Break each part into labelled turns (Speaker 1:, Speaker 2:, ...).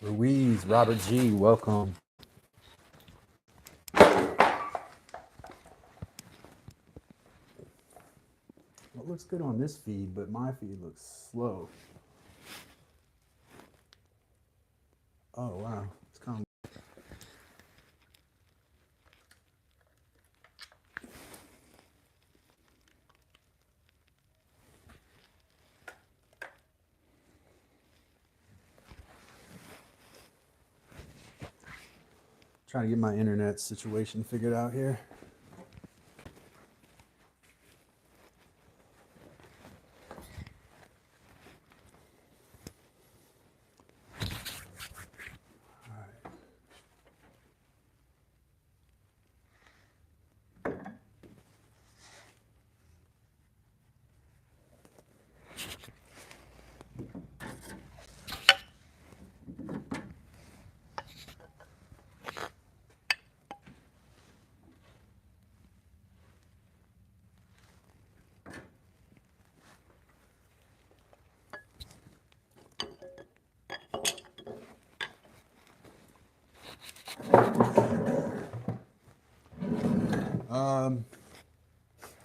Speaker 1: Ruiz, Robert G, welcome. It looks good on this feed, but my feed looks slow. Oh, wow. It's kind of... Trying to get my internet situation figured out here.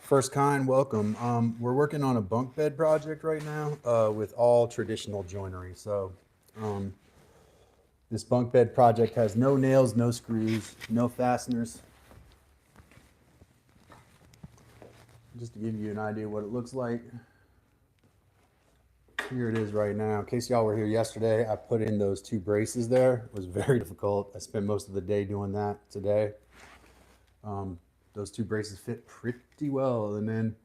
Speaker 1: First kind, welcome. We're working on a bunk bed project right now with all traditional joinery. So this bunk bed project has no nails, no screws, no fasteners. Just to give you an idea what it looks like. Here it is right now. In case y'all were here yesterday, I put in those two braces there. It was very difficult. I spent most of the day doing that today. Those two braces fit pretty well. And then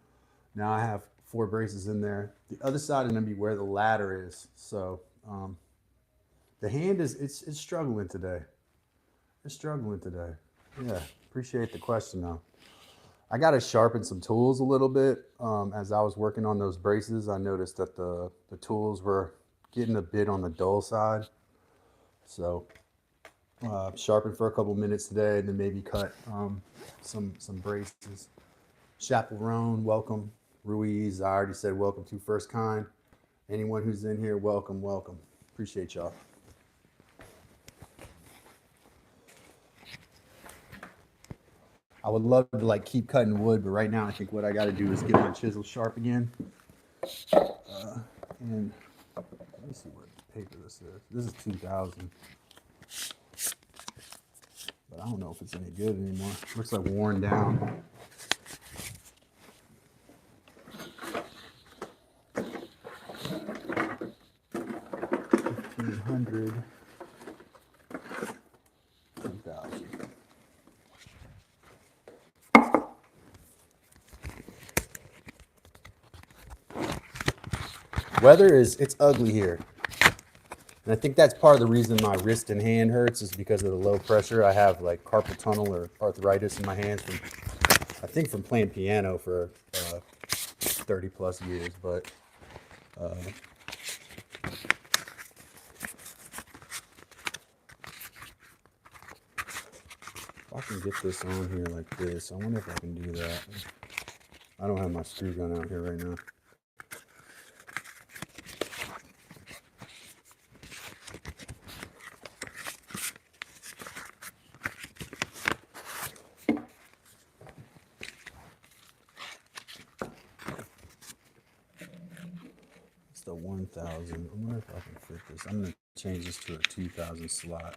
Speaker 1: now I have 4 braces in there. The other side is going to be where the ladder is. So the hand is, it's struggling today. It's struggling today. Yeah, appreciate the question though. I got to sharpen some tools a little bit. As I was working on those braces, I noticed that the tools were getting a bit on the dull side. So sharpen for a couple minutes today and then maybe cut some braces. Chaperone, welcome. Ruiz, I already said welcome to First Kind. Anyone who's in here, welcome, welcome. Appreciate y'all. I would love to like keep cutting wood, but right now I think what I got to do is get my chisel sharp again. And let me see what paper this is. This is 2000. But I don't know if it's any good anymore. Looks like worn down. $1,500, 2,000. Weather is, it's ugly here. And I think that's part of the reason my wrist and hand hurts is because of the low pressure. I have like carpal tunnel or arthritis in my hands from, I think from playing piano for 30 plus years. But if I can get this on here like this, I wonder if I can do that. I don't have my screw gun out here right now. It's the 1,000. I wonder if I can fit this. I'm going to change this to a 2,000 slot.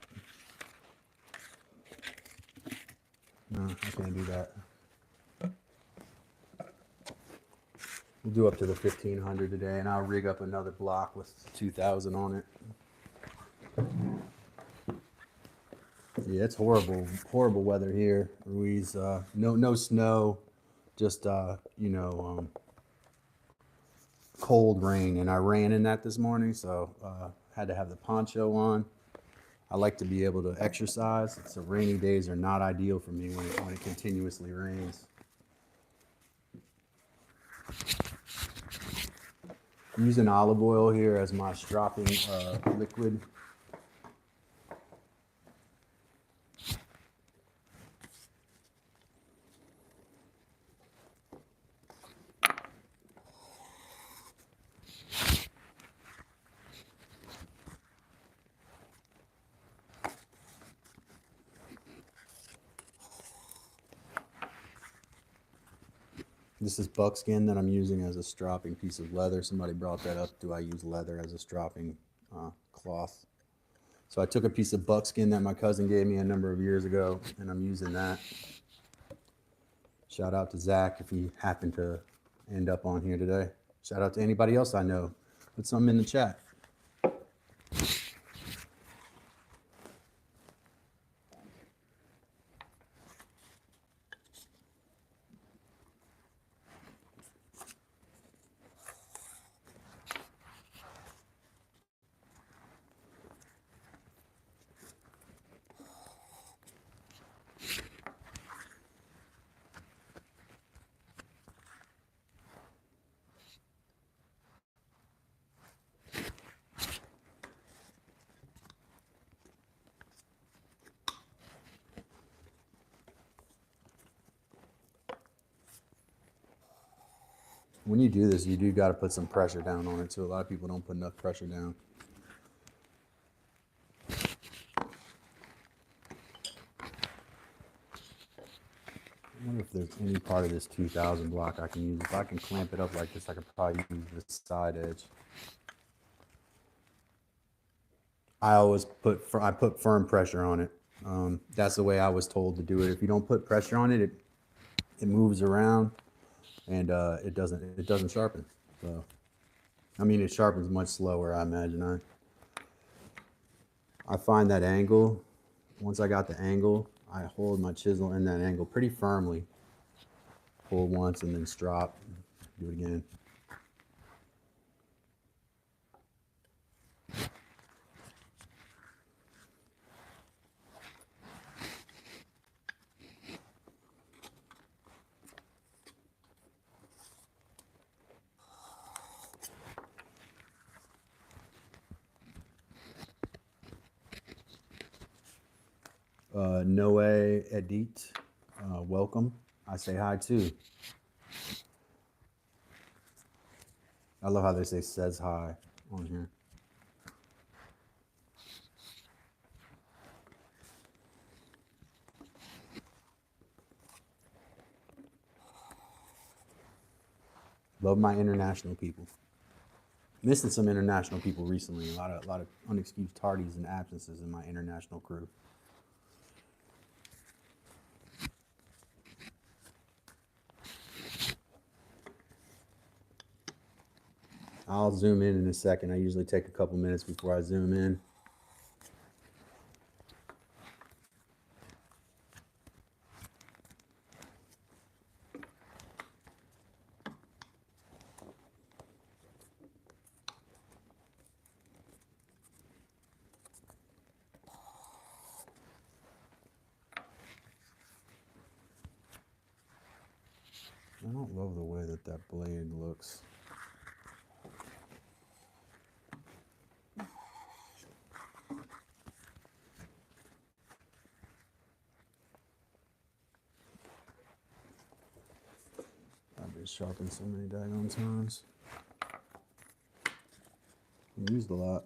Speaker 1: No, I can't do that. We'll do up to the 1,500 today, and I'll rig up another block with 2,000 on it. Yeah, it's horrible, horrible weather here, Ruiz. No snow, just cold rain, and I ran in that this morning, so had to have the poncho on. I like to be able to exercise, so rainy days are not ideal for me when it continuously rains. I'm using olive oil here as my stropping liquid. This is buckskin that I'm using as a stropping piece of leather. Somebody brought that up. Do I use leather as a stropping cloth? So I took a piece of buckskin that my cousin gave me a number of years ago, and I'm using that. Shout out to Zach if he happened to end up on here today. Shout out to anybody else I know. Put something in the chat. When you do this, you do got to put some pressure down on it too. A lot of people don't put enough pressure down. I wonder if there's any part of this 2000 block I can use. If I can clamp it up like this, I could probably use this side edge. I always put firm pressure on it. That's the way I was told to do it. If you don't put pressure on it, it moves around, and it doesn't sharpen. So, I mean, it sharpens much slower, I imagine. I find that angle. Once I got the angle, I hold my chisel in that angle pretty firmly. Pull once and then strop. Do it again. Noe Edit, welcome. I say hi too. I love how they say says hi on here. Love my international people. Missing some international people recently. A lot of unexcused tardies and absences in my international crew. I'll zoom in a second. I usually take a couple minutes before I zoom in. I don't love the way that blade looks. I've been sharpened so many daggone times. Used a lot.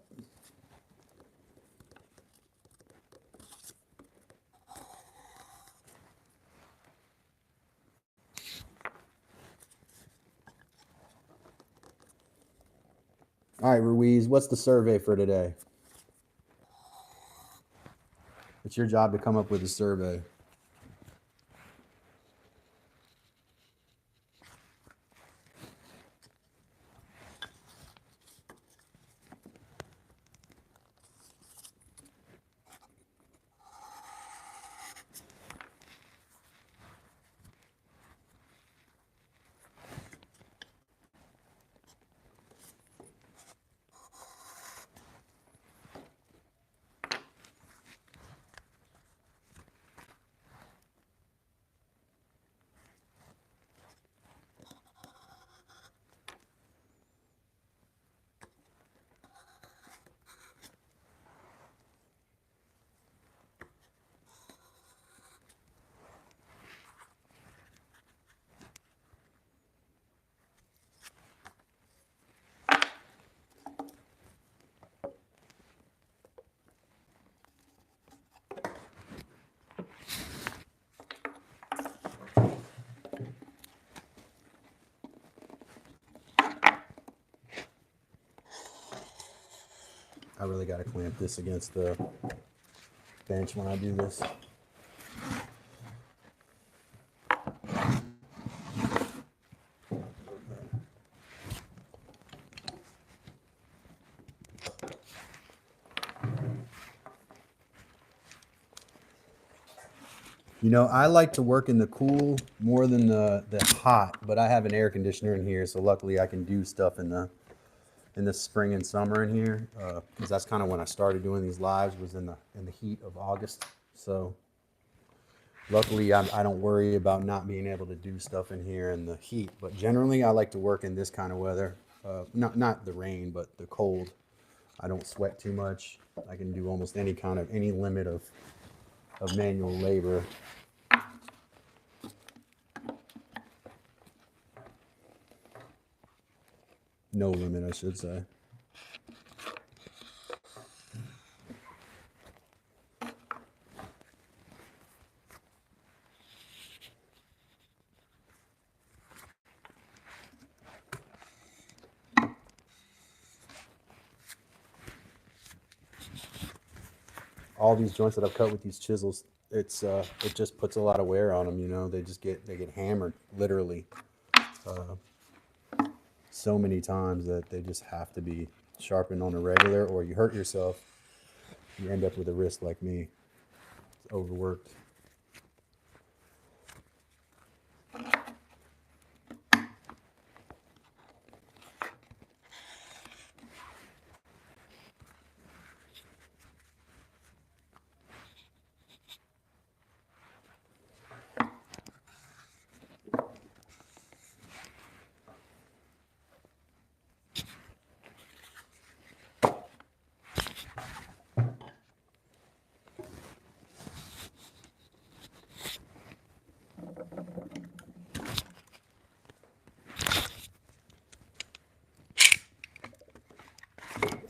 Speaker 1: All right, Ruiz, what's the survey for today? It's your job to come up with a survey. I really got to clamp this against the bench when I do this. You know, I like to work in the cool more than the hot, but I have an air conditioner in here, so luckily I can do stuff in the spring and summer in here, because that's kind of when I started doing these lives, was in the heat of August. So luckily I don't worry about not being able to do stuff in here in the heat. But generally I like to work in this kind of weather, not the rain, but the cold. I don't sweat too much. I can do almost any limit of manual labor. No limit, I should say. All these joints that I've cut with these chisels, it just puts a lot of wear on them. You know, they get hammered literally so many times that they just have to be sharpened on a regular, or you hurt yourself. You end up with a wrist like me. It's overworked.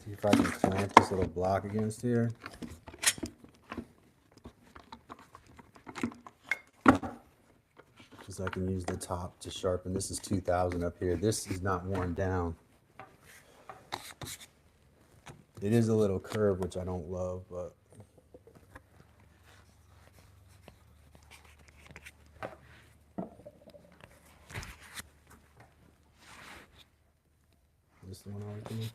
Speaker 1: See if I can clamp this little block against here. Because I can use the top to sharpen. This is 2000 up here. This is not worn down. It is a little curved, which I don't love, but this is the one I was doing.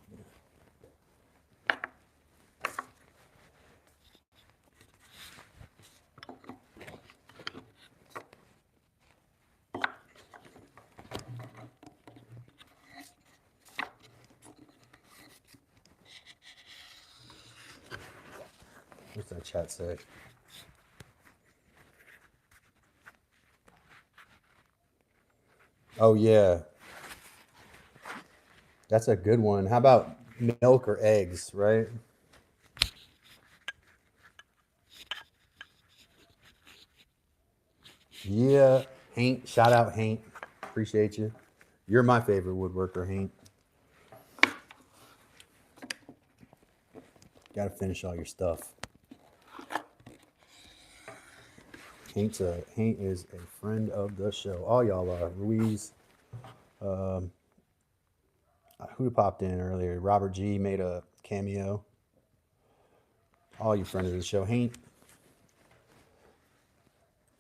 Speaker 1: What's that chat say? Oh yeah, that's a good one. How about milk or eggs, right? Yeah, Hank. Shout out Hank. Appreciate you. You're my favorite woodworker, Hank. Got to finish all your stuff. Hank is a friend of the show. All y'all are. Ruiz, who popped in earlier? Robert G made a cameo. All you friends of the show. Hank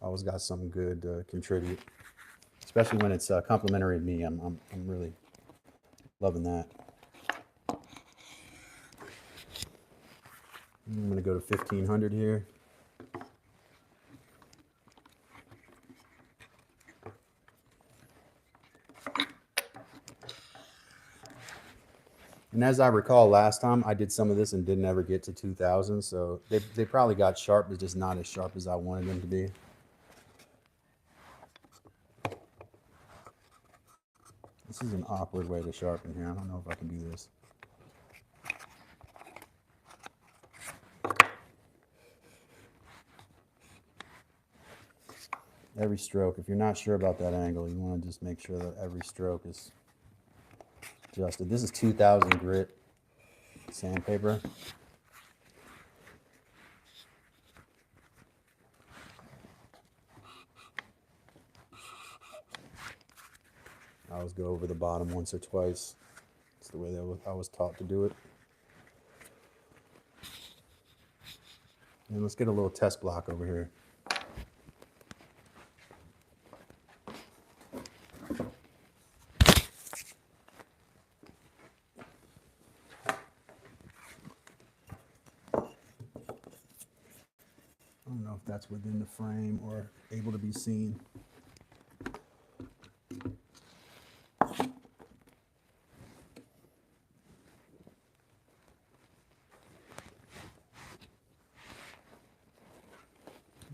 Speaker 1: always got something good to contribute, especially when it's complimentary to me. I'm really loving that. I'm gonna go to 1500 here. And as I recall last time, I did some of this and didn't ever get to 2000. So they probably got sharp, but just not as sharp as I wanted them to be. This is an awkward way to sharpen here. I don't know if I can do this. Every stroke, if you're not sure about that angle, you want to just make sure that every stroke is adjusted. This is 2000 grit sandpaper. I always go over the bottom once or twice. It's the way that I was taught to do it. And let's get a little test block over here. I don't know if that's within the frame or able to be seen. I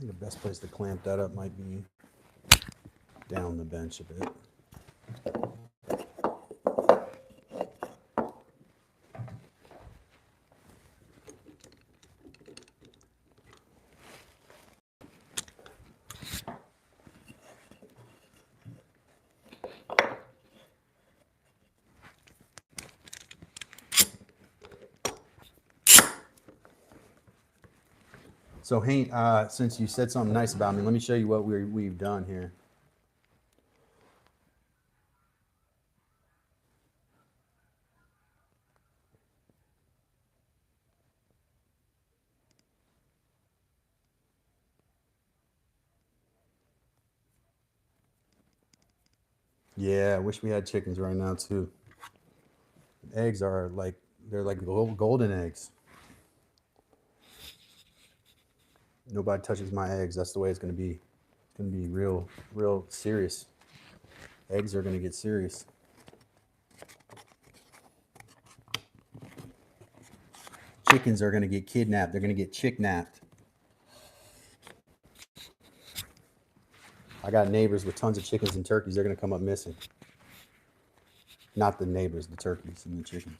Speaker 1: think the best place to clamp that up might be down the bench a bit. So Hank, since you said something nice about me, let me show you what we've done here. Yeah, I wish we had chickens right now too. Eggs are like, they're like golden eggs. Nobody touches my eggs. That's the way it's going to be. It's going to be real serious. Eggs are going to get serious. Chickens are going to get kidnapped. They're going to get chick-napped. I got neighbors with tons of chickens and turkeys. They're going to come up missing. Not the neighbors, the turkeys and the chickens.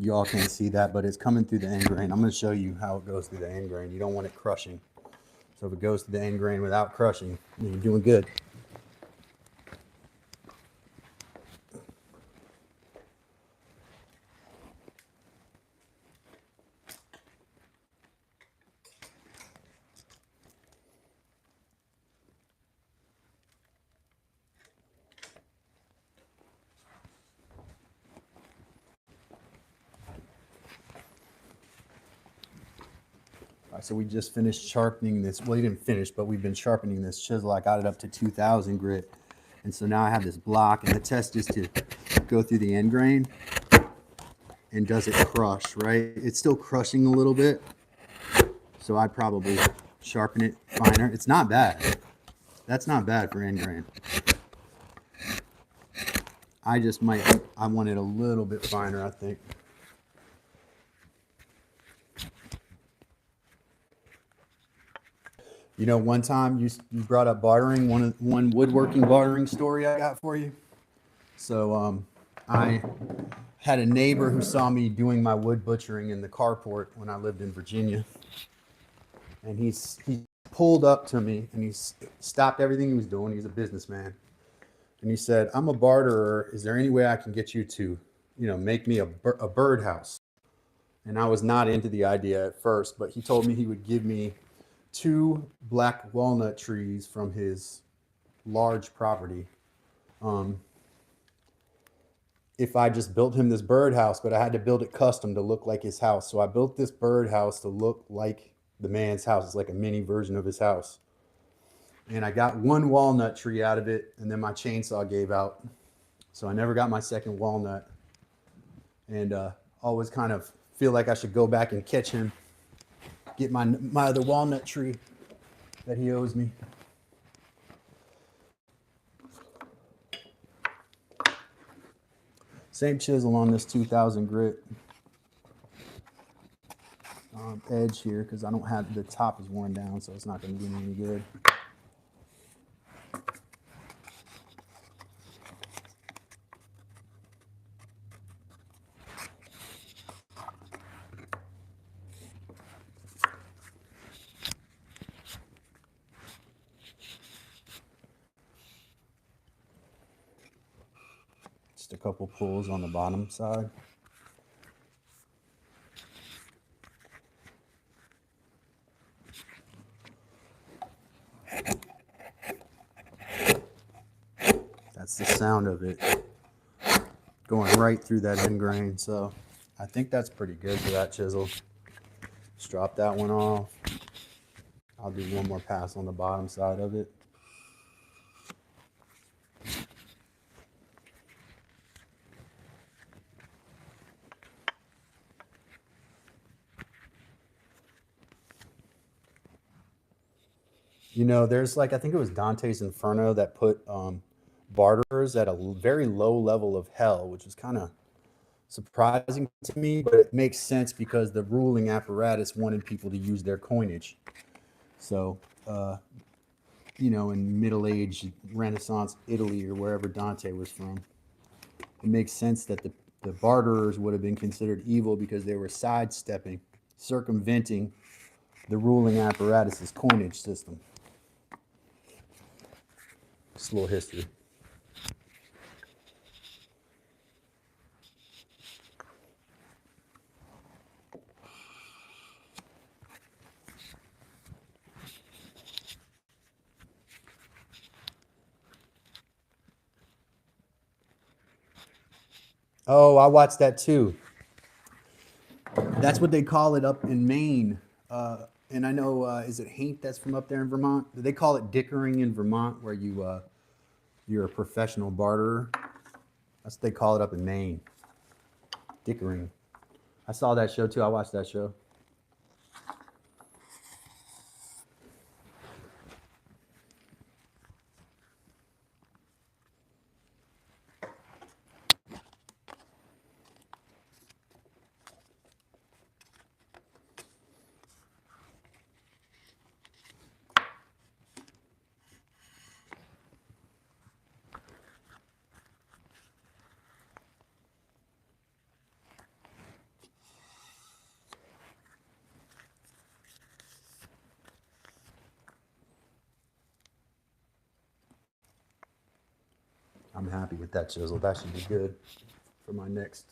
Speaker 1: You all can't see that, but it's coming through the end grain. I'm going to show you how it goes through the end grain. You don't want it crushing. So if it goes through the end grain without crushing, then you're doing good. So we just finished sharpening this. Well, you didn't finish, but we've been sharpening this chisel. I got it up to 2000 grit. And so now I have this block, and the test is to go through the end grain. And does it crush, right? It's still crushing a little bit. So I'd probably sharpen it finer. It's not bad. That's not bad for end grain. I want it a little bit finer, I think. You know, one time you brought up bartering, one woodworking bartering story I got for you. So I had a neighbor who saw me doing my wood butchering in the carport when I lived in Virginia. And he pulled up to me and he stopped everything he was doing. He's a businessman. And he said, "I'm a barterer. Is there any way I can get you to, make me a birdhouse?" And I was not into the idea at first, but he told me he would give me 2 black walnut trees from his large property if I just built him this birdhouse, but I had to build it custom to look like his house. So I built this birdhouse to look like the man's house. It's like a mini version of his house. And I got 1 walnut tree out of it, and then my chainsaw gave out. So I never got my second walnut. And always kind of feel like I should go back and catch him, get my other walnut tree that he owes me. Same chisel on this 2000 grit edge here, because I don't have, the top is worn down, so it's not going to do me any good. Just a couple pulls on the bottom side. That's the sound of it going right through that end grain. So I think that's pretty good for that chisel. Just drop that one off. I'll do one more pass on the bottom side of it. You know, there's like, I think it was Dante's Inferno that put barterers at a very low level of hell, which is kind of surprising to me, but it makes sense because the ruling apparatus wanted people to use their coinage. So, you know, in Middle Age, Renaissance Italy, or wherever Dante was from, it makes sense that the barterers would have been considered evil because they were sidestepping, circumventing the ruling apparatus's coinage system. Just a little history. Oh, I watched that too. That's what they call it up in Maine. And I know, is it Haint that's from up there in Vermont? They call it dickering in Vermont, where you're a professional barterer. That's what they call it up in Maine. Dickering. I saw that show too. I watched that show. I'm happy with that chisel. That should be good for my next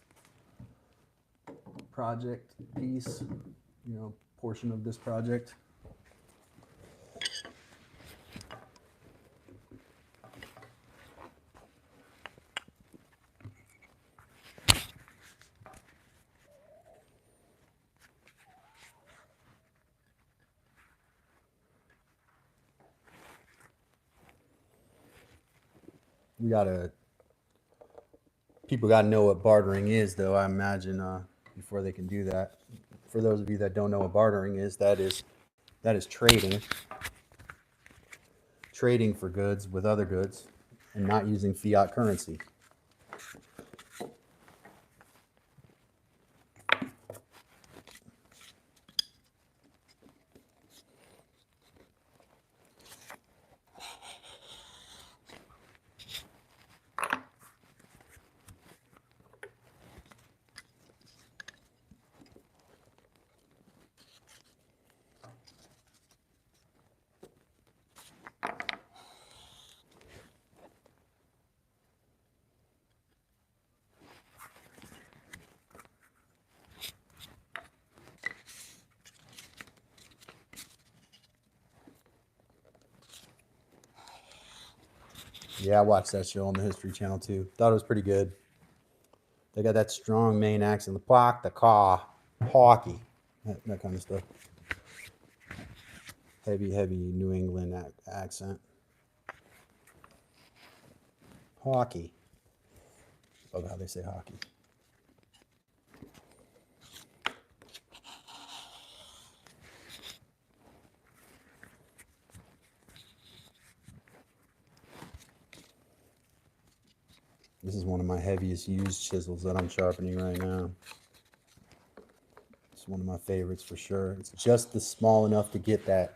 Speaker 1: project piece, you know, portion of this project. We gotta, people gotta know what bartering is, though, I imagine, before they can do that. For those of you that don't know what bartering is, that is trading for goods with other goods and not using fiat currency. Yeah, I watched that show on the History Channel too. Thought it was pretty good. They got that strong Maine accent, the pock, the caw, hockey, that kind of stuff. Heavy New England accent. Hockey. Love how they say hockey. This is one of my heaviest used chisels that I'm sharpening right now. It's one of my favorites for sure. It's just small enough to get that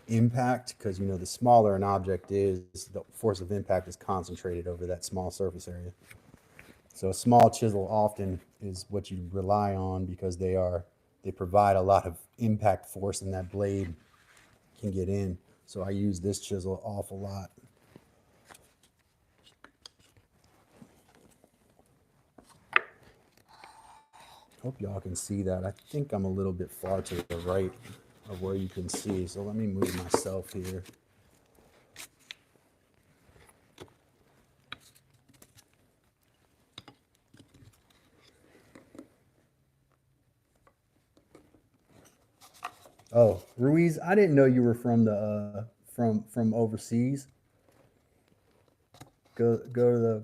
Speaker 1: impact, because, you know, the smaller an object is, the force of impact is concentrated over that small surface area. So a small chisel often is what you rely on because they provide a lot of impact force, and that blade can get in. So I use this chisel an awful lot. Hope y'all can see that. I think I'm a little bit far to the right of where you can see. So let me move myself here. Oh, Ruiz, I didn't know you were from the from overseas. Go to the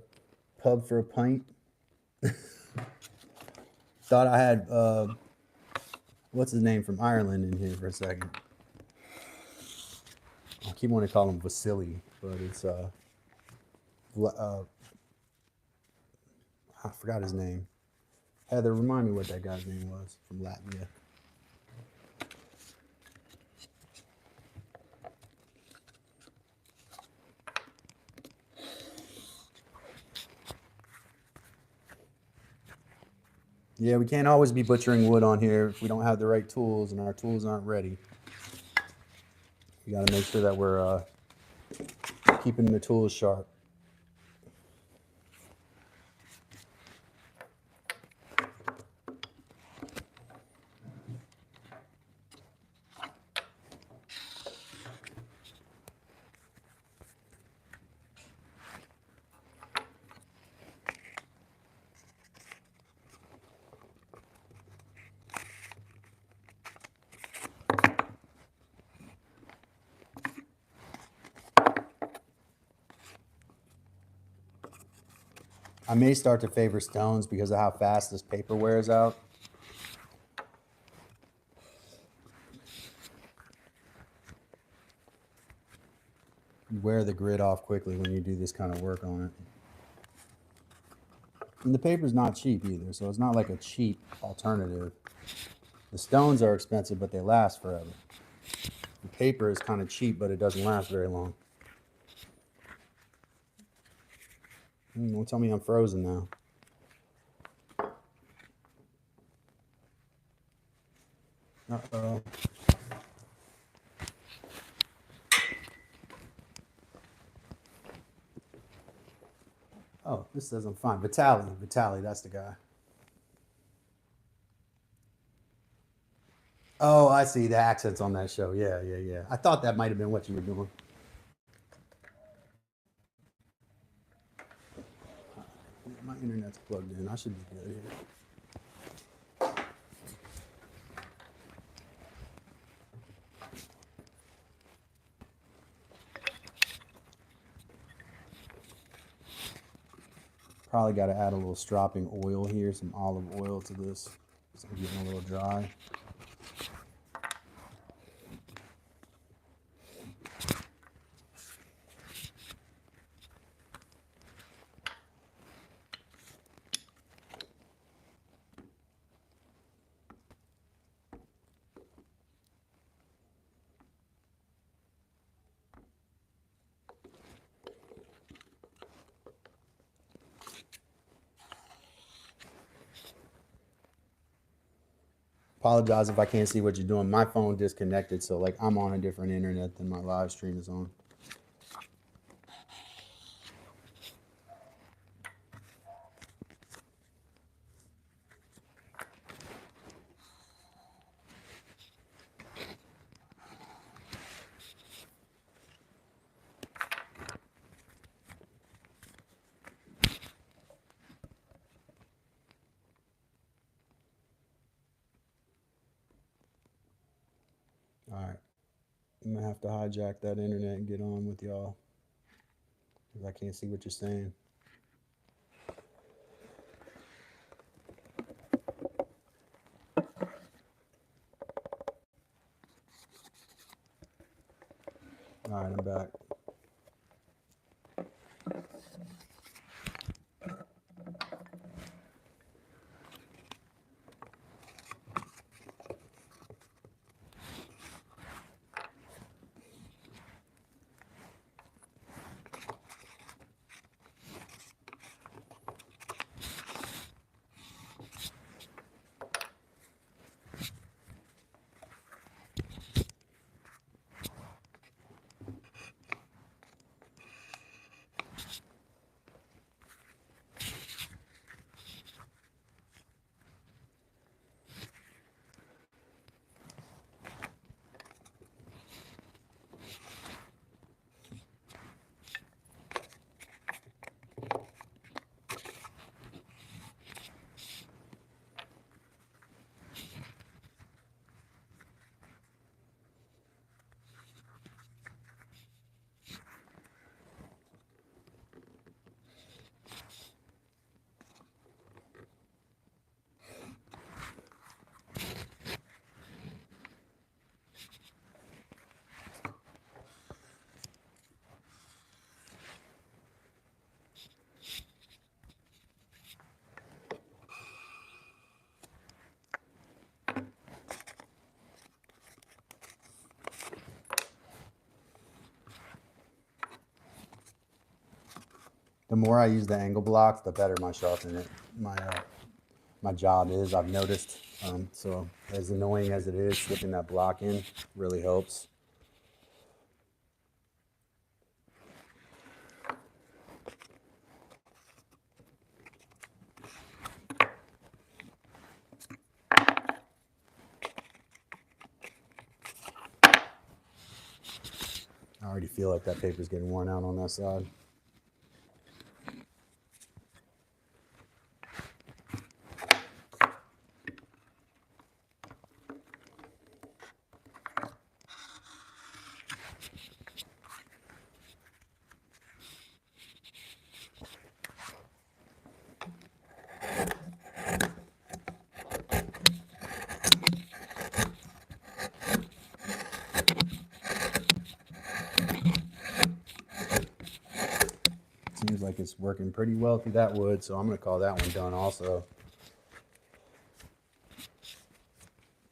Speaker 1: pub for a pint. Thought I had what's his name from Ireland in here for a second. I keep wanting to call him Vasily, but it's I forgot his name. Heather, remind me what that guy's name was from Latvia. Yeah, we can't always be butchering wood on here if we don't have the right tools and our tools aren't ready. We got to make sure that we're keeping the tools sharp. I may start to favor stones because of how fast this paper wears out. You wear the grit off quickly when you do this kind of work on it. And the paper's not cheap either, so it's not like a cheap alternative. The stones are expensive, but they last forever. The paper is kind of cheap, but it doesn't last very long. Don't tell me I'm frozen now. Uh-oh. Oh, this says I'm fine. Vitaly, that's the guy. Oh, I see the accents on that show. Yeah. I thought that might have been what you were doing. My internet's plugged in. I should be good here. Probably got to add a little stropping oil here, some olive oil to this. So I'm getting a little dry. Apologize if I can't see what you're doing. My phone disconnected, so like I'm on a different internet than my live stream is on. All right. I'm gonna have to hijack that internet and get on with y'all because I can't see what you're saying. All right, I'm back. The more I use the angle blocks, the better my sharpening my job is, I've noticed. So as annoying as it is, slipping that block in really helps. I already feel like that paper's getting worn out on that side. Seems like it's working pretty well through that wood, so I'm going to call that one done also.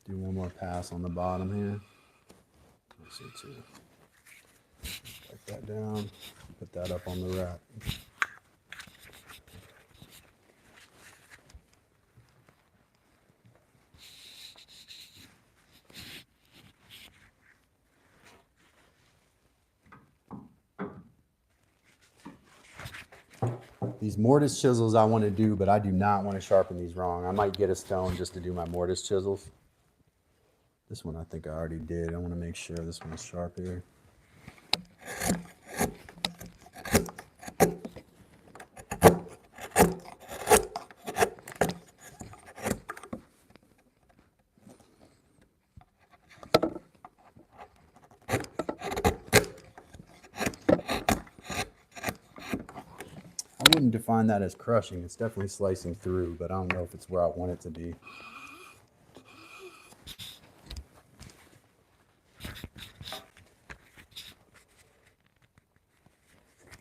Speaker 1: Do one more pass on the bottom here. Let's see too. Take that down, put that up on the rack. These mortise chisels I want to do, but I do not want to sharpen these wrong. I might get a stone just to do my mortise chisels. This one I think I already did. I want to make sure this one's sharp here. I wouldn't define that as crushing. It's definitely slicing through, but I don't know if it's where I want it to be.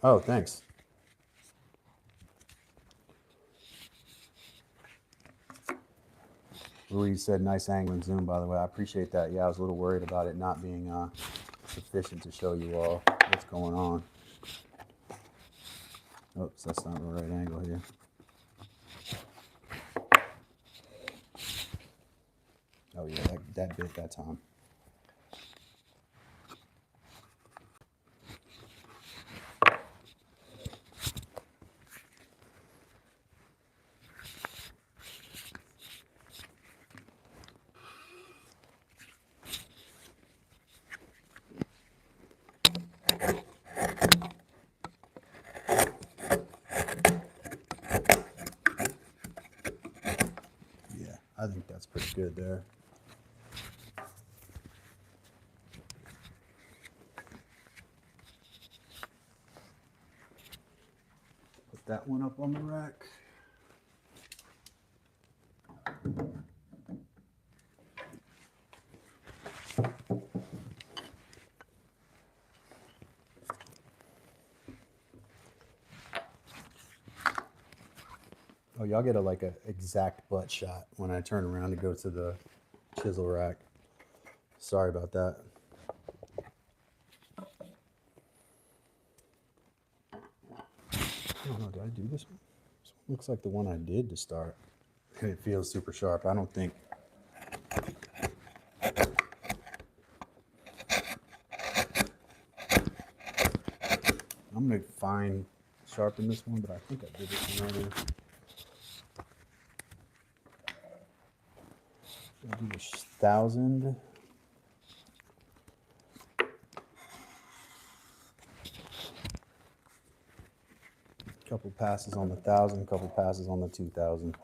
Speaker 1: Oh, thanks. Louise said nice angle and zoom, by the way. I appreciate that. Yeah, I was a little worried about it not being sufficient to show you all what's going on. Oops, that's not the right angle here. Oh yeah, that bit that time. Yeah, I think that's pretty good there. Put that one up on the rack. Oh, y'all get a exact butt shot when I turn around to go to the chisel rack. Sorry about that. I don't know, did I do this one? This one looks like the one I did to start. And it feels super sharp. I don't think. I'm gonna fine sharpen this one, but I think I did this one earlier. I'll do 1,000. Couple passes on the 1,000, couple passes on the 2,000.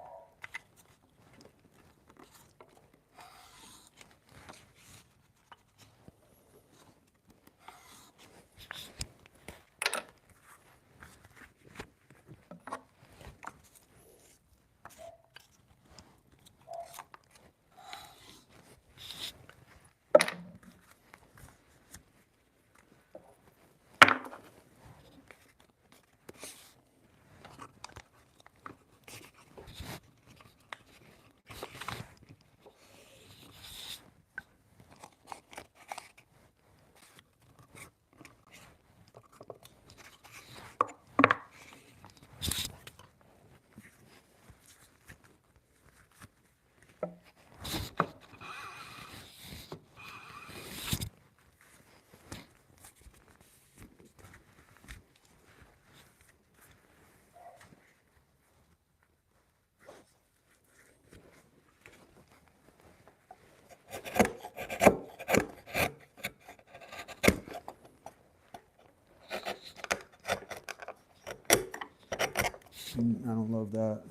Speaker 1: I don't love that.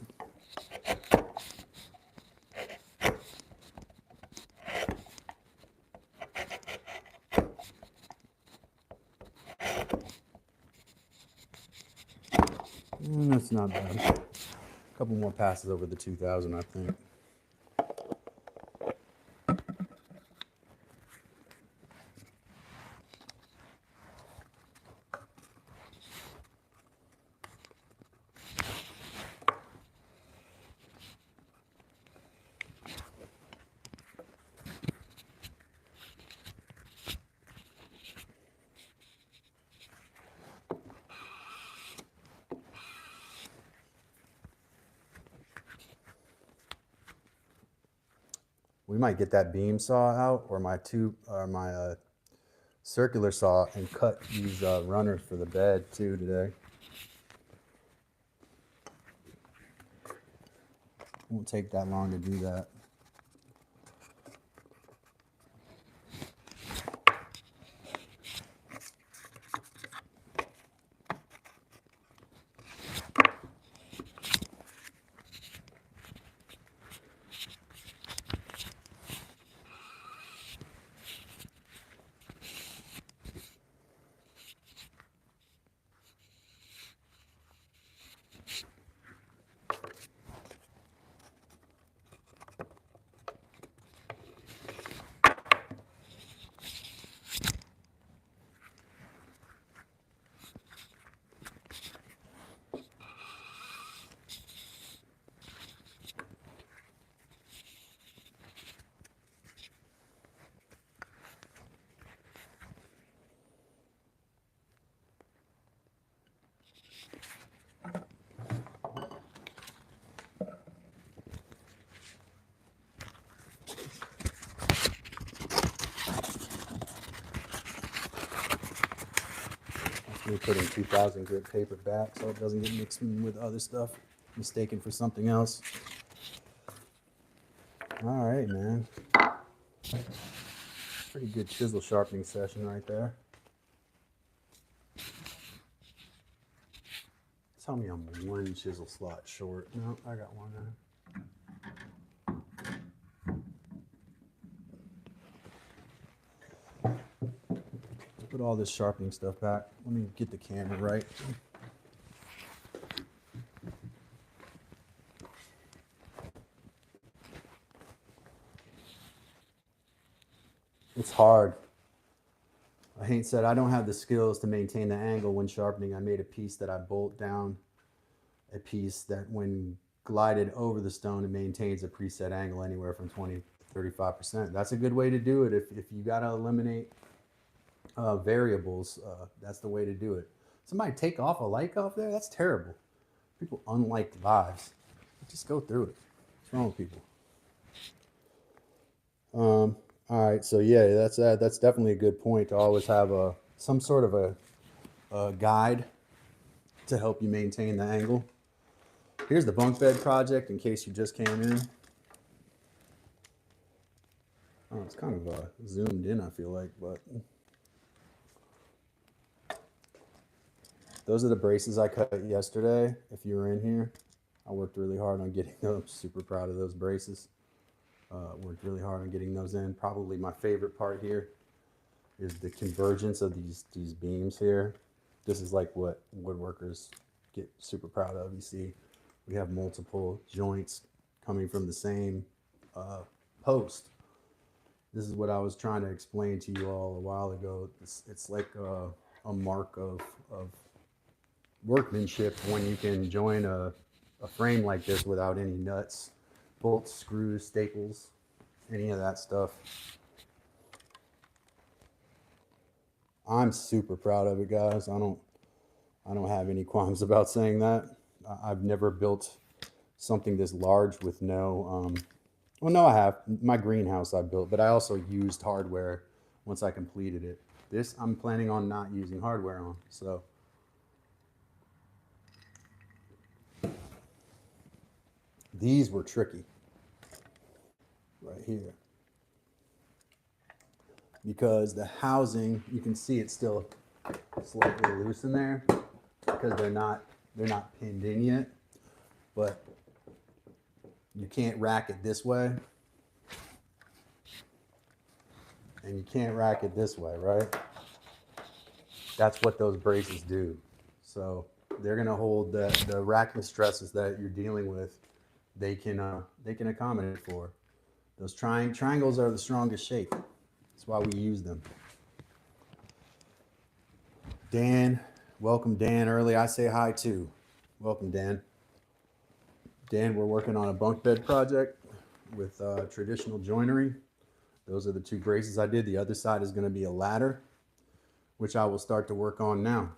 Speaker 1: That's not bad. A couple more passes over the 2000, I think. We might get that beam saw out or my circular saw and cut these runners for the bed too today. Won't take that long to do that. We're putting 2000 grit paper back so it doesn't get mixed in with other stuff, mistaken for something else. All right, man. Pretty good chisel sharpening session right there. Tell me I'm one chisel slot short. No, I got one there. Put all this sharpening stuff back. Let me get the camera right. It's hard. I hate said I don't have the skills to maintain the angle when sharpening. I made a piece that I bolt down, a piece that when glided over the stone, it maintains a preset angle anywhere from 20 to 35%. That's a good way to do it. If you got to eliminate variables, that's the way to do it. Somebody take off a like off there? That's terrible. People unliked lives. Just go through it. What's wrong with people? All right, so yeah, that's definitely a good point to always have some sort of a guide to help you maintain the angle. Here's the bunk bed project in case you just came in. Oh, it's kind of zoomed in, I feel like, but those are the braces I cut yesterday. If you were in here, I worked really hard on getting those. Super proud of those braces. Worked really hard on getting those in. Probably my favorite part here is the convergence of these beams here. This is like what woodworkers get super proud of. You see, we have multiple joints coming from the same post. This is what I was trying to explain to you all a while ago. It's like a mark of workmanship when you can join a frame like this without any nuts, bolts, screws, staples, any of that stuff. I'm super proud of it, guys. I don't have any qualms about saying that. I've never built something this large with no well, no, I have. My greenhouse I built, but I also used hardware once I completed it. This I'm planning on not using hardware on. So these were tricky right here because the housing, you can see it's still slightly loose in there because they're not pinned in yet. but you can't rack it this way. And you can't rack it this way, right? That's what those braces do. So they're going to hold the racking stresses that you're dealing with. They can accommodate for. Those triangles are the strongest shape. That's why we use them. Dan, welcome Dan early. I say hi too. Welcome Dan. Dan, we're working on a bunk bed project with traditional joinery. Those are the two braces I did. The other side is going to be a ladder, which I will start to work on now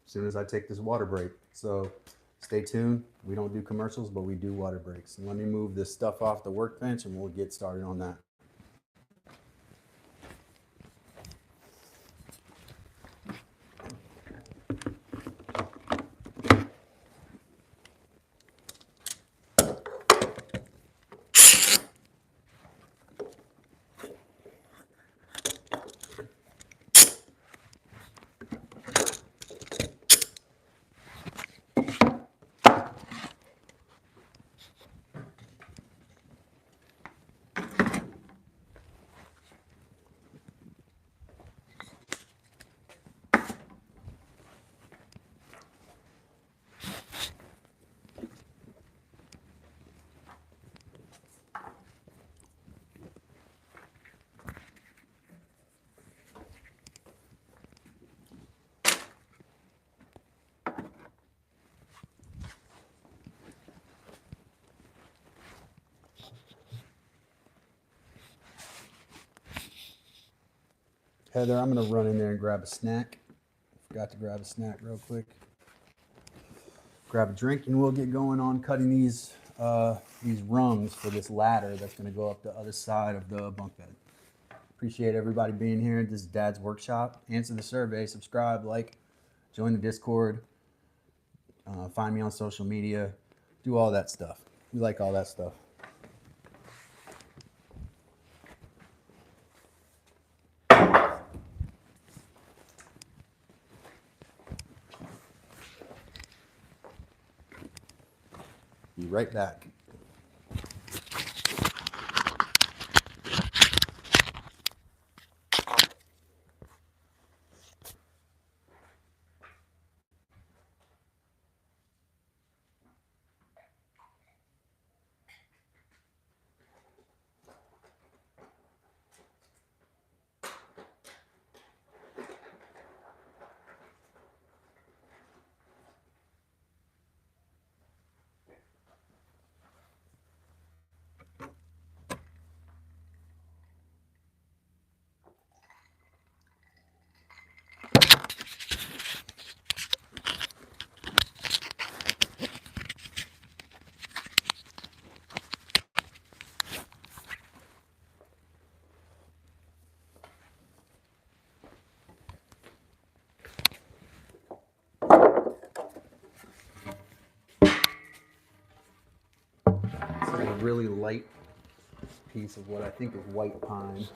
Speaker 1: as soon as I take this water break. So stay tuned. We don't do commercials, but we do water breaks. And let me move this stuff off the workbench and we'll get started on that. Heather, I'm going to run in there and grab a snack. Forgot to grab a snack real quick. Grab a drink and we'll get going on cutting these rungs for this ladder that's going to go up the other side of the bunk bed. Appreciate everybody being here. This is Dad's Workshop. Answer the survey, subscribe, like, join the Discord, find me on social media, do all that stuff. We like all that stuff. Be right back. A really light piece of what I think is white pine.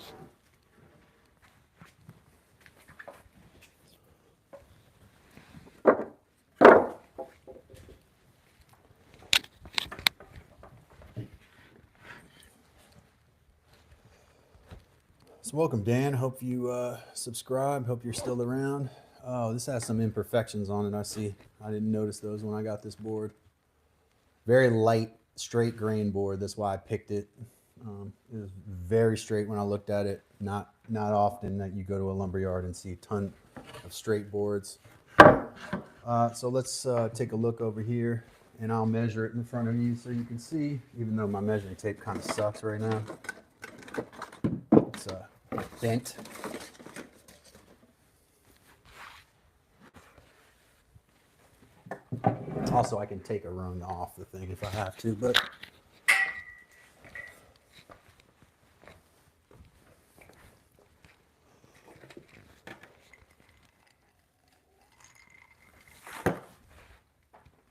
Speaker 1: So welcome Dan, hope you subscribe, hope you're still around. Oh, this has some imperfections on it, I see. I didn't notice those when I got this board. Very light, straight grain board, that's why I picked it. It was very straight when I looked at it. Not often that you go to a lumber yard and see a ton of straight boards. So let's take a look over here and I'll measure it in front of you so you can see, even though my measuring tape kind of sucks right now. It's bent. Also, I can take a rung off the thing if I have to, but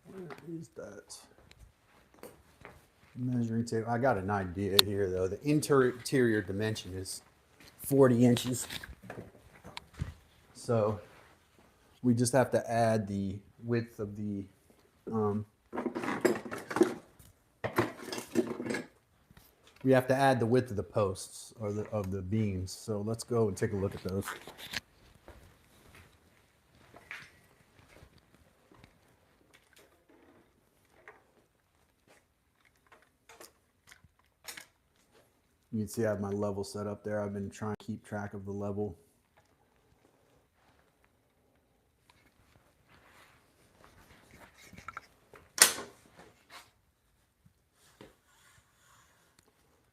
Speaker 1: where is that measuring tape? I got an idea here though. The interior dimension is 40 inches. So we just have to add the width of the we have to add the width of the posts or of the beams. So let's go and take a look at those. You can see I have my level set up there. I've been trying to keep track of the level.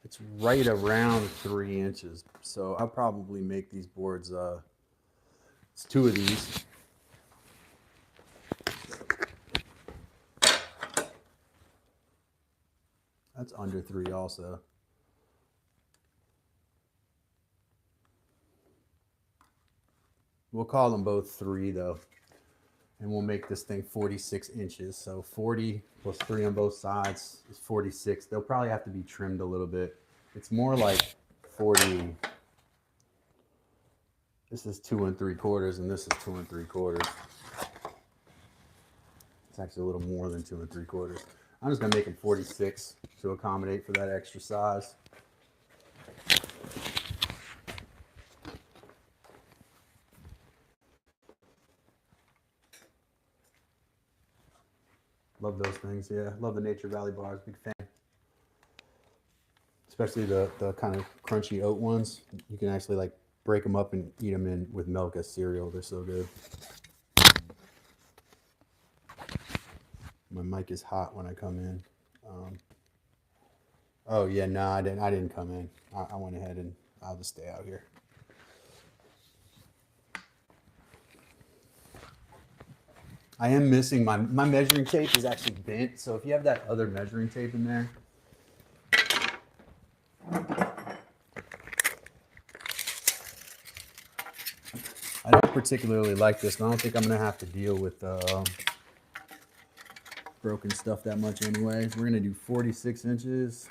Speaker 1: It's right around 3 inches. So I'll probably make these boards, it's 2 of these. That's under 3 also. We'll call them both 3 though. And we'll make this thing 46 inches. So 40 plus 3 on both sides is 46. They'll probably have to be trimmed a little bit. It's more like 40. This is 2 3/4 and this is 2 3/4. It's actually a little more than 2 3/4. I'm just gonna make them 46 to accommodate for that extra size. Love those things, yeah. Love the Nature Valley bars, big fan. Especially the kind of crunchy oat ones. You can actually like break them up and eat them in with milk as cereal. They're so good. My mic is hot when I come in. Oh yeah, no, I didn't come in. I went ahead and I'll just stay out here. I am missing my measuring tape is actually bent. So if you have that other measuring tape in there, I don't particularly like this, but I don't think I'm gonna have to deal with broken stuff that much anyway. We're gonna do 46 inches.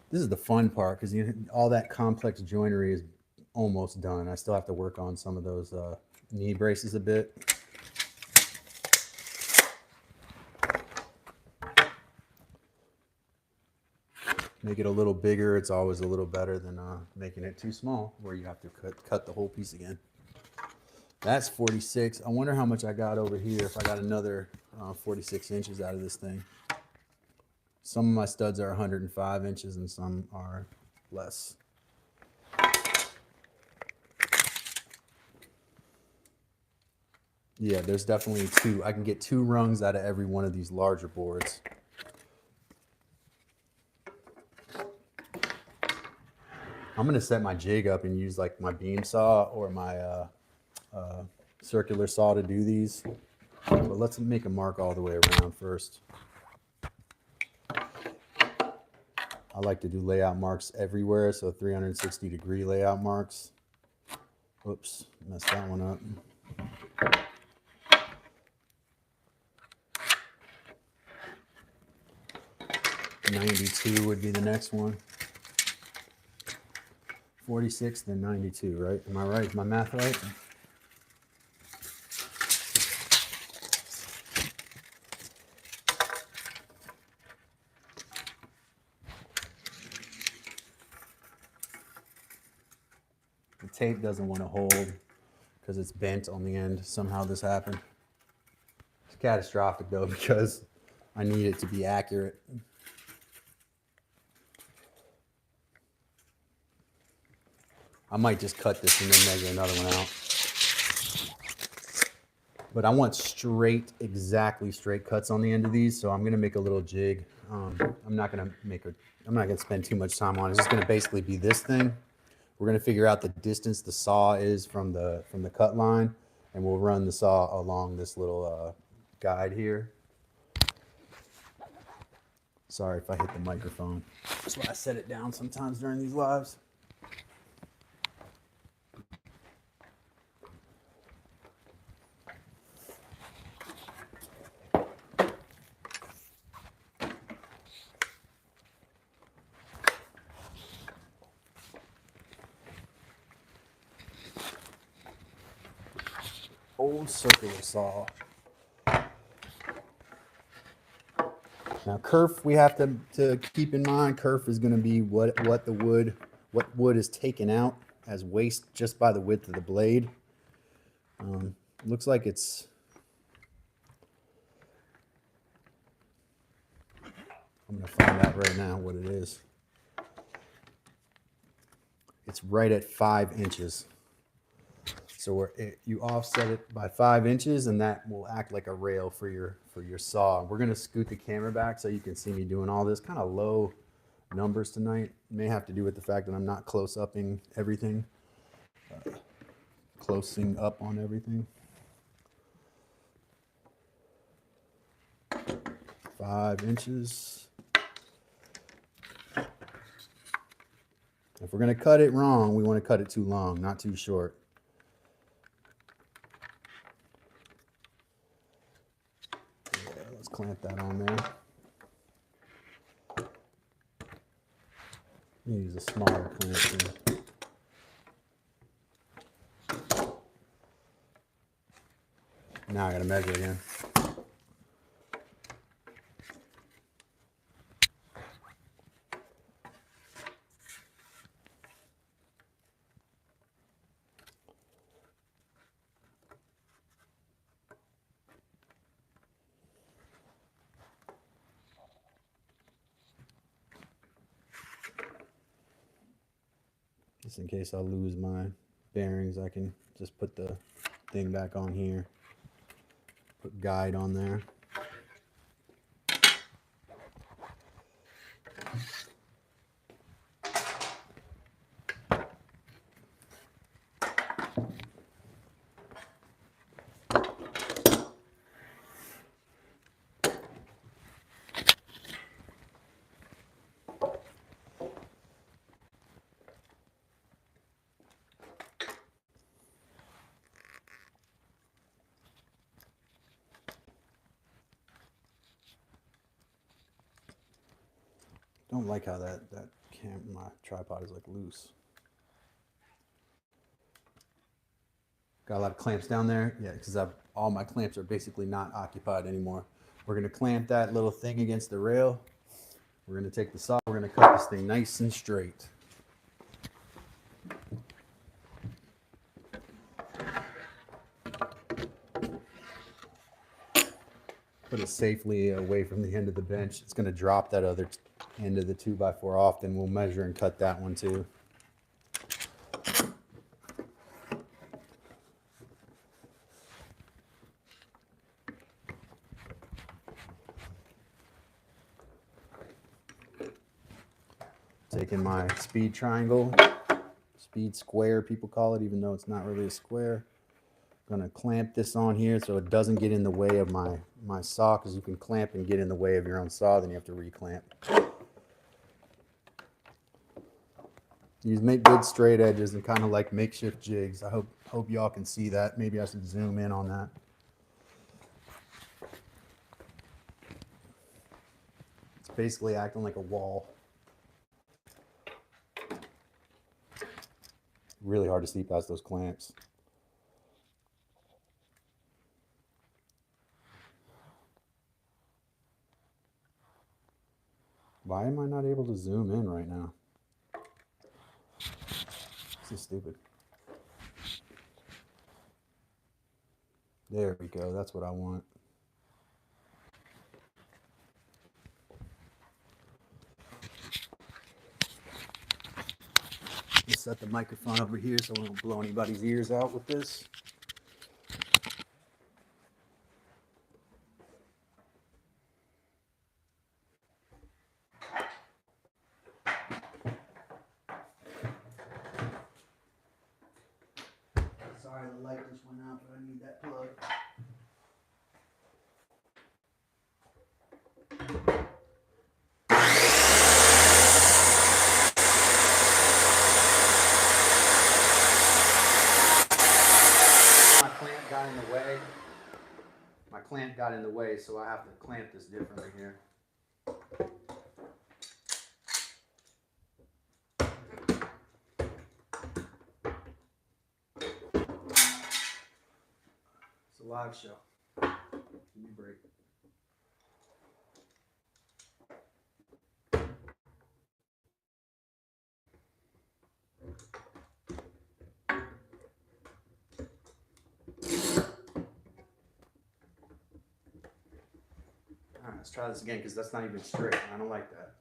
Speaker 1: This is the fun part because all that complex joinery is almost done. I still have to work on some of those knee braces a bit. Make it a little bigger. It's always a little better than making it too small where you have to cut the whole piece again. That's 46. I wonder how much I got over here if I got another 46 inches out of this thing. Some of my studs are 105 inches and some are less. Yeah, there's definitely 2. I can get 2 rungs out of every one of these larger boards. I'm gonna set my jig up and use like my beam saw or my circular saw to do these. But let's make a mark all the way around first. I like to do layout marks everywhere, so 360-degree layout marks. Oops, messed that one up. .92 would be the next one. 46, then 92, right? Am I right? Is my math right? The tape doesn't want to hold because it's bent on the end. Somehow this happened. It's catastrophic though because I need it to be accurate. I might just cut this and then measure another one out. But I want straight, exactly straight cuts on the end of these, so I'm gonna make a little jig. I'm not gonna spend too much time on it. It's just gonna basically be this thing. We're gonna figure out the distance the saw is from the cut line, and we'll run the saw along this little guide here. Sorry if I hit the microphone. That's why I set it down sometimes during these lives. Old circular saw. Now kerf we have to keep in mind. Kerf is going to be what wood is taken out as waste just by the width of the blade. Looks like it's, I'm going to find out right now what it is. It's right at 5 inches. So you offset it by 5 inches, and that will act like a rail for your saw. We're going to scoot the camera back so you can see me doing all this. Kind of low numbers tonight. May have to do with the fact that I'm not close-upping everything. Closing up on everything. 5 inches. If we're going to cut it wrong, we want to cut it too long, not too short. Yeah, let's clamp that on there. Use a smaller clamp here. Now I got to measure again. Just in case I lose my bearings, I can just put the thing back on here. Put guide on there. Don't like how my tripod is like loose. Got a lot of clamps down there. Yeah, because all my clamps are basically not occupied anymore. We're going to clamp that little thing against the rail. We're going to take the saw. We're going to cut this thing nice and straight. Put it safely away from the end of the bench. It's going to drop that other end of the 2x4 off. Then we'll measure and cut that one too. Taking my speed triangle, speed square people call it, even though it's not really a square. I'm going to clamp this on here so it doesn't get in the way of my saw, because you can clamp and get in the way of your own saw, then you have to reclamp. These make good straight edges and kind of like makeshift jigs. I hope y'all can see that. Maybe I should zoom in on that. It's basically acting like a wall. Really hard to see past those clamps. Why am I not able to zoom in right now? This is stupid. There we go. That's what I want. Let's set the microphone over here so we don't blow anybody's ears out with this. Sorry, the light just went out, but I need that plug. My clamp got in the way, so I have to clamp this differently here. It's a live show. Give me a break. let's try this again because that's not even straight. I don't like that.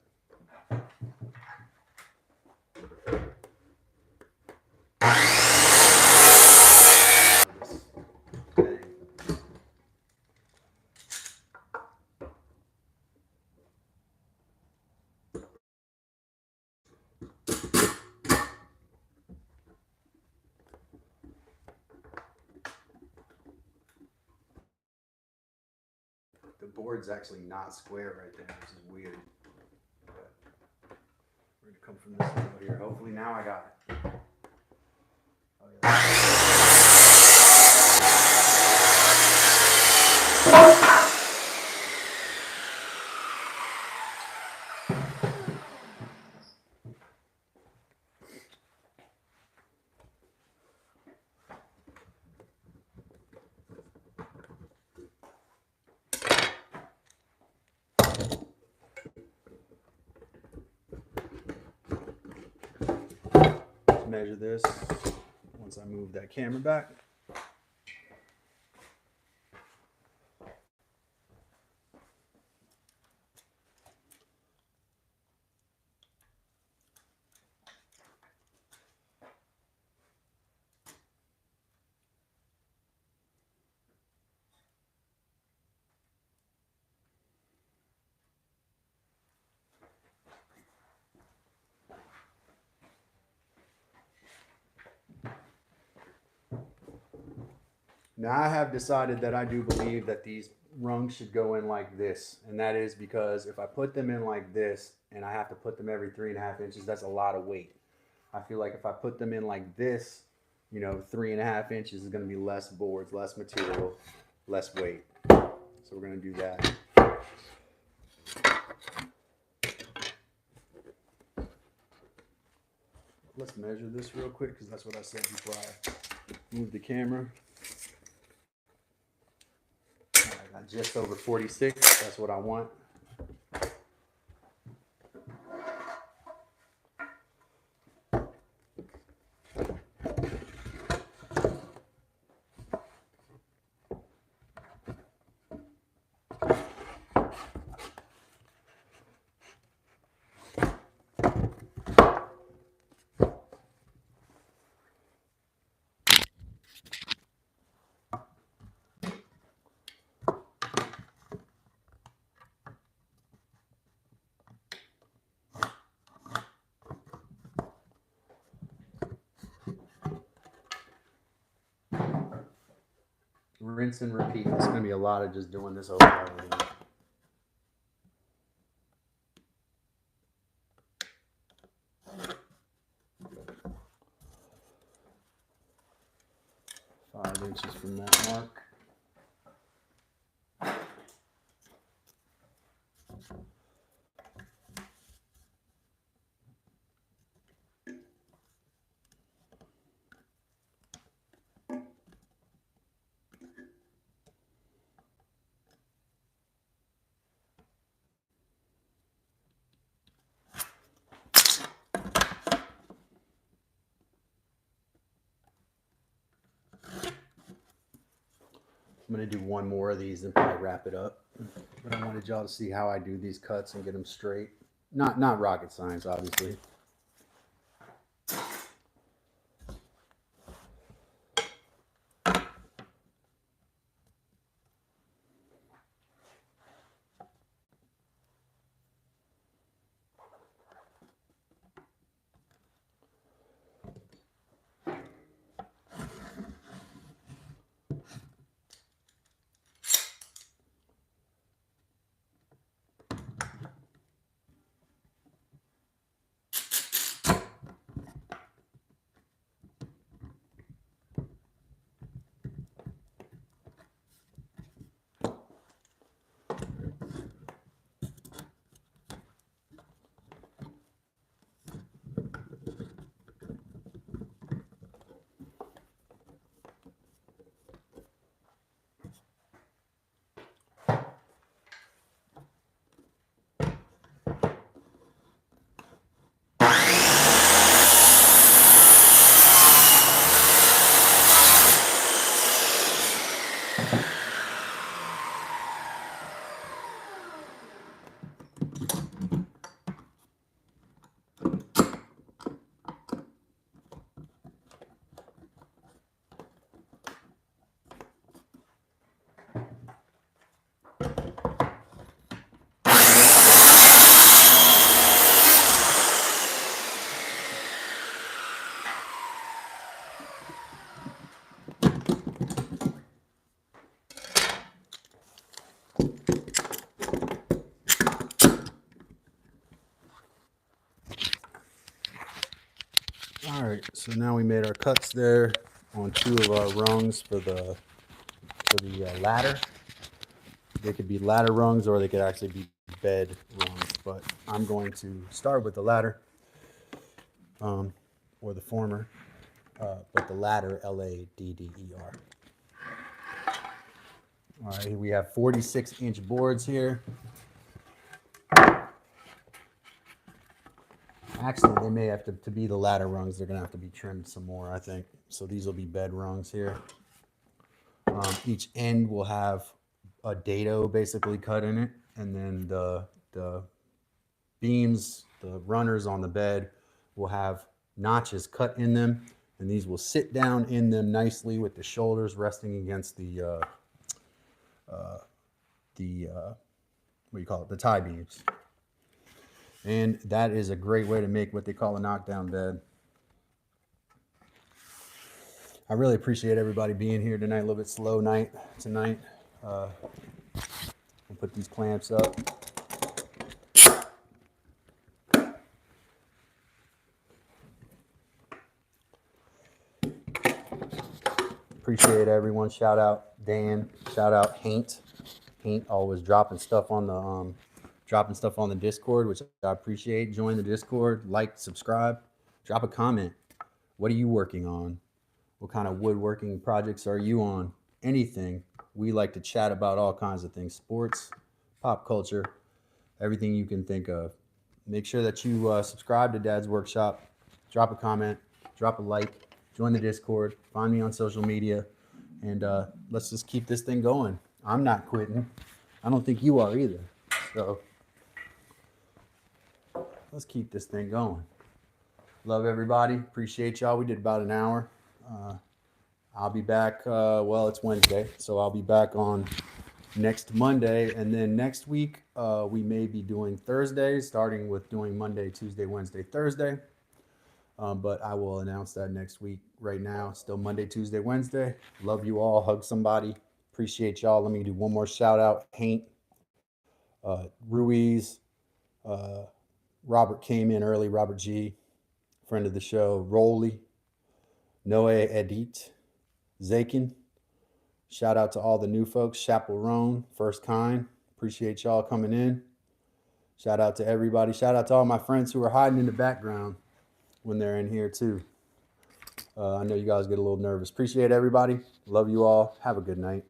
Speaker 1: The board's actually not square right there, which is weird. But we're gonna come from this angle here. Hopefully now I got it. Oh, yeah. Measure this once I move that camera back. Now I have decided that I do believe that these rungs should go in like this. And that is because if I put them in like this and I have to put them every 3.5 inches, that's a lot of weight. I feel like if I put them in like this, you know, 3.5 inches is going to be less boards, less material, less weight. So we're going to do that. Let's measure this real quick because that's what I said before I moved the camera. I got just over 46. That's what I want. Rinse and repeat. It's going to be a lot of just doing this over and over again. Five inches from that mark. I'm going to do one more of these and probably wrap it up. But I wanted y'all to see how I do these cuts and get them straight. Not rocket science, obviously. All right, so now we made our cuts there on 2 of our rungs for the ladder. They could be ladder rungs or they could actually be bed rungs, but I'm going to start with the ladder, or the former, but the ladder, L-A-D-D-E-R. All right, we have 46-inch boards here. Actually, they may have to be the ladder rungs. They're gonna have to be trimmed some more, I think. So these will be bed rungs here. Each end will have a dado basically cut in it, and then the beams, the runners on the bed will have notches cut in them, and these will sit down in them nicely with the shoulders resting against the what do you call it, the tie beams. And that is a great way to make what they call a knockdown bed. I really appreciate everybody being here tonight. A little bit slow night tonight. We'll put these clamps up. Appreciate everyone. Shout out Dan. Shout out Haint. Haint always dropping stuff on the Discord, which I appreciate. Join the Discord, like, subscribe, drop a comment. What are you working on? What kind of woodworking projects are you on? Anything. We like to chat about all kinds of things: sports, pop culture, everything you can think of. Make sure that you subscribe to Dad's Workshop, drop a comment, drop a like, join the Discord, find me on social media, and let's just keep this thing going. I'm not quitting. I don't think you are either. So let's keep this thing going. Love everybody. Appreciate y'all. We did about an hour. I'll be back. Well, it's Wednesday, so I'll be back on next Monday. And then next week, we may be doing Thursdays, starting with doing Monday, Tuesday, Wednesday, Thursday. But I will announce that next week. Right now, still Monday, Tuesday, Wednesday. Love you all. Hug somebody. Appreciate y'all. Let me do one more shout out. Haint, Ruiz, Robert came in early. Robert G, friend of the show. Rolly, Noe Edit, Zakin. Shout out to all the new folks. Chaperone, First Kind. Appreciate y'all coming in. Shout out to everybody. Shout out to all my friends who are hiding in the background when they're in here too. I know you guys get a little nervous. Appreciate everybody. Love you all. Have a good night.